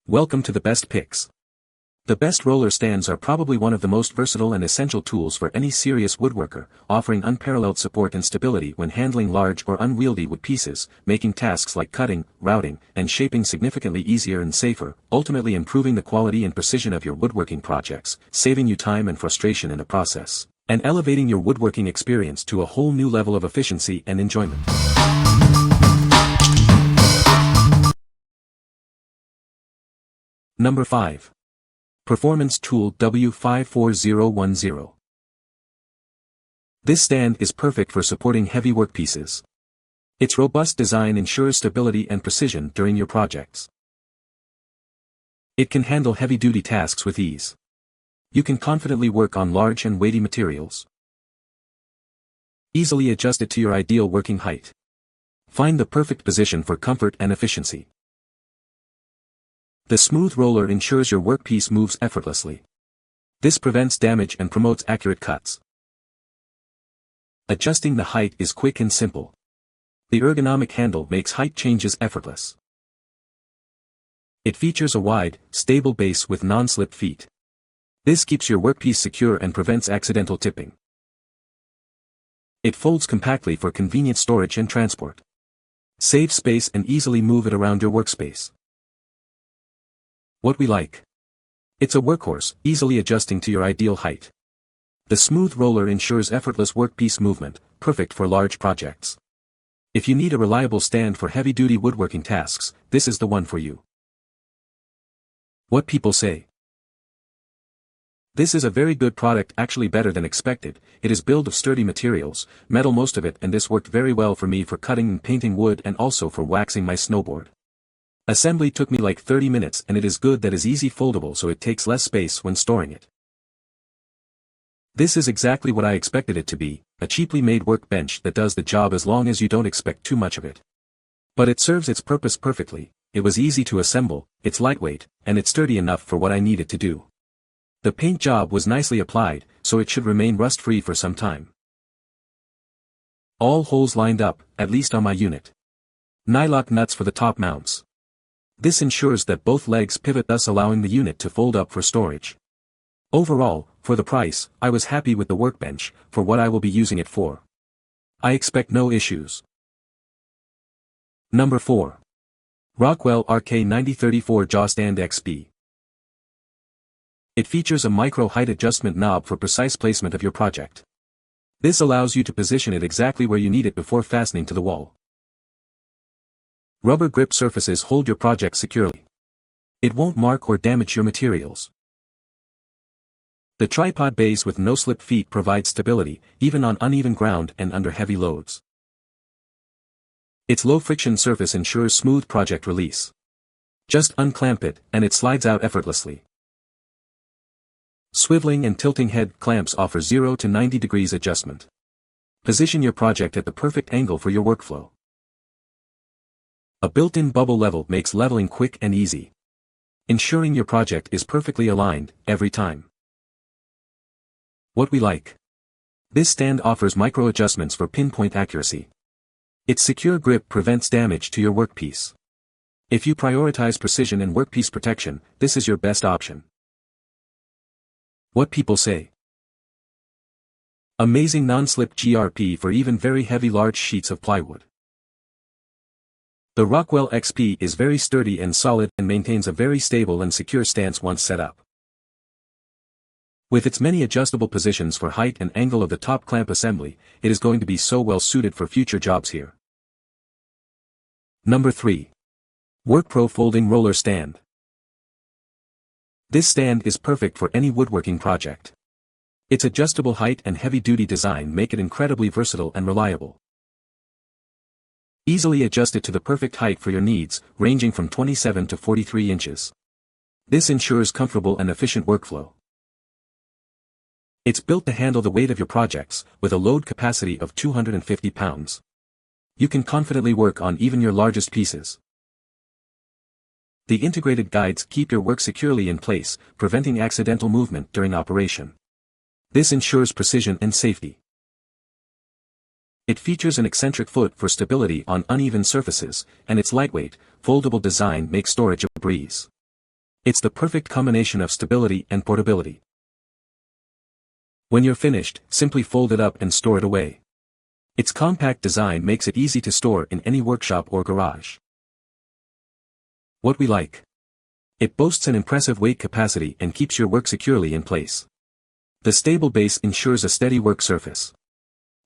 Welcome to the best picks. The best roller stands are probably one of the most versatile and essential tools for any serious woodworker, offering unparalleled support and stability when handling large or unwieldy wood pieces, making tasks like cutting, routing, and shaping significantly easier and safer, ultimately improving the quality and precision of your woodworking projects, saving you time and frustration in the process, and elevating your woodworking experience to a whole new level of efficiency and enjoyment. Number 5. Performance Tool W54010. This stand is perfect for supporting heavy workpieces. Its robust design ensures stability and precision during your projects. It can handle heavy-duty tasks with ease. You can confidently work on large and weighty materials. Easily adjust it to your ideal working height. Find the perfect position for comfort and efficiency. The smooth roller ensures your workpiece moves effortlessly. This prevents damage and promotes accurate cuts. Adjusting the height is quick and simple. The ergonomic handle makes height changes effortless. It features a wide, stable base with non-slip feet. This keeps your workpiece secure and prevents accidental tipping. It folds compactly for convenient storage and transport. Save space and easily move it around your workspace. What we like. It's a workhorse, easily adjusting to your ideal height. The smooth roller ensures effortless workpiece movement, perfect for large projects. If you need a reliable stand for heavy-duty woodworking tasks, this is the one for you. What people say. This is a very good product, actually better than expected. It is built of sturdy materials, metal most of it, and this worked very well for me for cutting and painting wood and also for waxing my snowboard. Assembly took me like 30 minutes and it is good that is easy foldable so it takes less space when storing it. This is exactly what I expected it to be, a cheaply made workbench that does the job as long as you don't expect too much of it. But it serves its purpose perfectly. It was easy to assemble, it's lightweight, and it's sturdy enough for what I needed to do. The paint job was nicely applied, so it should remain rust-free for some time. All holes lined up, at least on my unit. Nylock nuts for the top mounts. This ensures that both legs pivot, thus allowing the unit to fold up for storage. Overall, for the price, I was happy with the workbench, for what I will be using it for. I expect no issues. Number 4. Rockwell RK9034 JawStand XP. It features a micro height adjustment knob for precise placement of your project. This allows you to position it exactly where you need it before fastening to the wall. Rubber grip surfaces hold your project securely. It won't mark or damage your materials. The tripod base with no-slip feet provides stability, even on uneven ground and under heavy loads. Its low-friction surface ensures smooth project release. Just unclamp it, and it slides out effortlessly. Swiveling and tilting head clamps offer 0 to 90 degrees adjustment. Position your project at the perfect angle for your workflow. A built-in bubble level makes leveling quick and easy, ensuring your project is perfectly aligned every time. What we like. This stand offers micro adjustments for pinpoint accuracy. Its secure grip prevents damage to your workpiece. If you prioritize precision and workpiece protection, this is your best option. What people say. Amazing non-slip GRP for even very heavy large sheets of plywood. The Rockwell XP is very sturdy and solid and maintains a very stable and secure stance once set up. With its many adjustable positions for height and angle of the top clamp assembly, it is going to be so well suited for future jobs here. Number 3. WORKPRO Folding Roller Stand. This stand is perfect for any woodworking project. Its adjustable height and heavy-duty design make it incredibly versatile and reliable. Easily adjust it to the perfect height for your needs, ranging from 27 to 43 inches. This ensures comfortable and efficient workflow. It's built to handle the weight of your projects, with a load capacity of 250 pounds. You can confidently work on even your largest pieces. The integrated guides keep your work securely in place, preventing accidental movement during operation. This ensures precision and safety. It features an eccentric foot for stability on uneven surfaces, and its lightweight, foldable design makes storage a breeze. It's the perfect combination of stability and portability. When you're finished, simply fold it up and store it away. Its compact design makes it easy to store in any workshop or garage. What we like. It boasts an impressive weight capacity and keeps your work securely in place. The stable base ensures a steady work surface.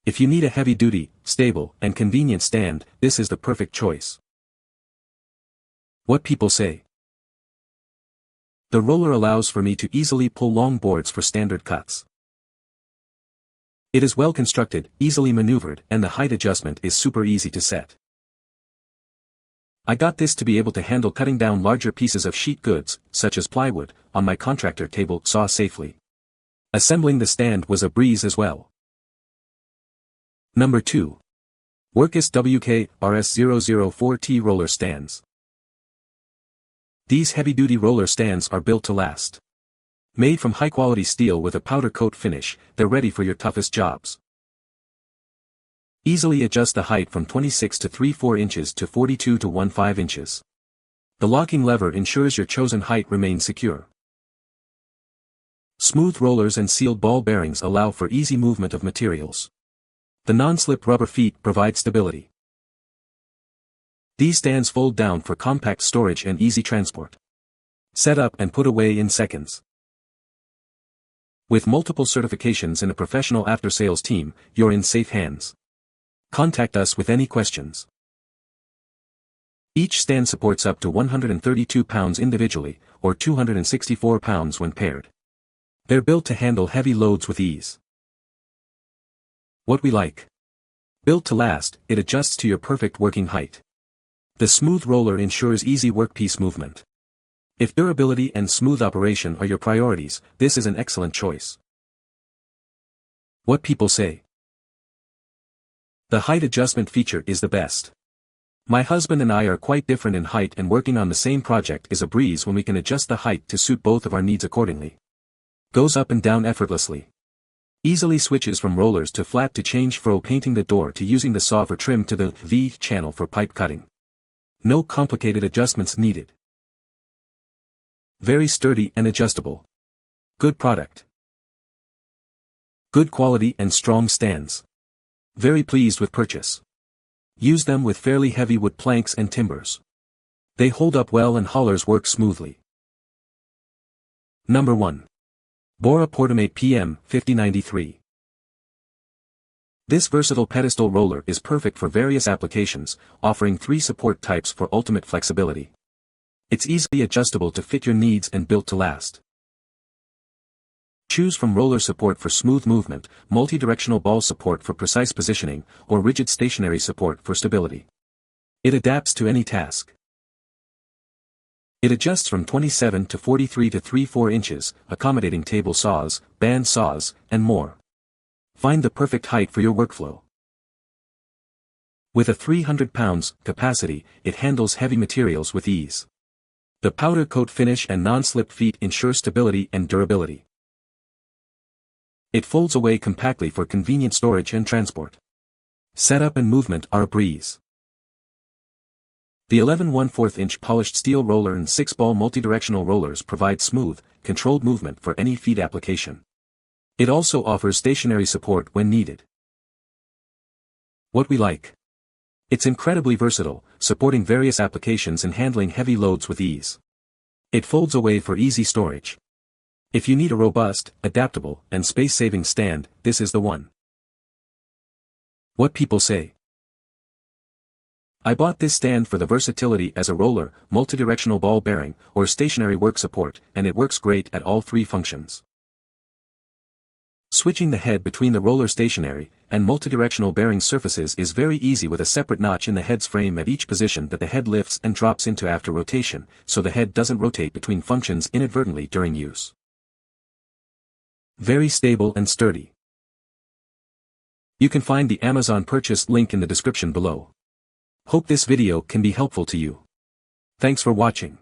If you need a heavy-duty, stable, and convenient stand, this is the perfect choice. What people say. The roller allows for me to easily pull long boards for standard cuts. It is well constructed, easily maneuvered, and the height adjustment is super easy to set. I got this to be able to handle cutting down larger pieces of sheet goods, such as plywood, on my contractor table saw safely. Assembling the stand was a breeze as well. Number 2. WORKESS WORKPRO roller stands. These heavy-duty roller stands are built to last. Made from high-quality steel with a powder coat finish, they're ready for your toughest jobs. Easily adjust the height from 26 to 3/4 inches to 42 to 15 inches. The locking lever ensures your chosen height remains secure. Smooth rollers and sealed ball bearings allow for easy movement of materials. The non-slip rubber feet provide stability. These stands fold down for compact storage and easy transport. Set up and put away in seconds. With multiple certifications and a professional after-sales team, you're in safe hands. Contact us with any questions. Each stand supports up to 132 pounds individually, or 264 pounds when paired. They're built to handle heavy loads with ease. What we like. Built to last, it adjusts to your perfect working height. The smooth roller ensures easy workpiece movement. If durability and smooth operation are your priorities, this is an excellent choice. What people say. The height adjustment feature is the best. My husband and I are quite different in height, and working on the same project is a breeze when we can adjust the height to suit both of our needs accordingly. Goes up and down effortlessly. Easily switches from rollers to flat to change from painting the door to using the saw for trim to the V channel for pipe cutting. No complicated adjustments needed. Very sturdy and adjustable. Good product. Good quality and strong stands. Very pleased with purchase. Use them with fairly heavy wood planks and timbers. They hold up well and haulers work smoothly. Number 1. BORA Portamate PM 5093. This versatile pedestal roller is perfect for various applications, offering 3 support types for ultimate flexibility. It's easily adjustable to fit your needs and built to last. Choose from roller support for smooth movement, multi-directional ball support for precise positioning, or rigid stationary support for stability. It adapts to any task. It adjusts from 27 to 43 to 3/4 inches, accommodating table saws, band saws, and more. Find the perfect height for your workflow. With a 300 pounds capacity, it handles heavy materials with ease. The powder coat finish and non-slip feet ensure stability and durability. It folds away compactly for convenient storage and transport. Setup and movement are a breeze. The 11 1/4 inch polished steel roller and 6-ball multidirectional rollers provide smooth, controlled movement for any feed application. It also offers stationary support when needed. What we like. It's incredibly versatile, supporting various applications and handling heavy loads with ease. It folds away for easy storage. If you need a robust, adaptable, and space-saving stand, this is the one. What people say. I bought this stand for the versatility as a roller, multidirectional ball bearing, or stationary work support, and it works great at all 3 functions. Switching the head between the roller stationary and multidirectional bearing surfaces is very easy with a separate notch in the head's frame at each position that the head lifts and drops into after rotation, so the head doesn't rotate between functions inadvertently during use. Very stable and sturdy. You can find the Amazon purchase link in the description below. Hope this video can be helpful to you. Thanks for watching.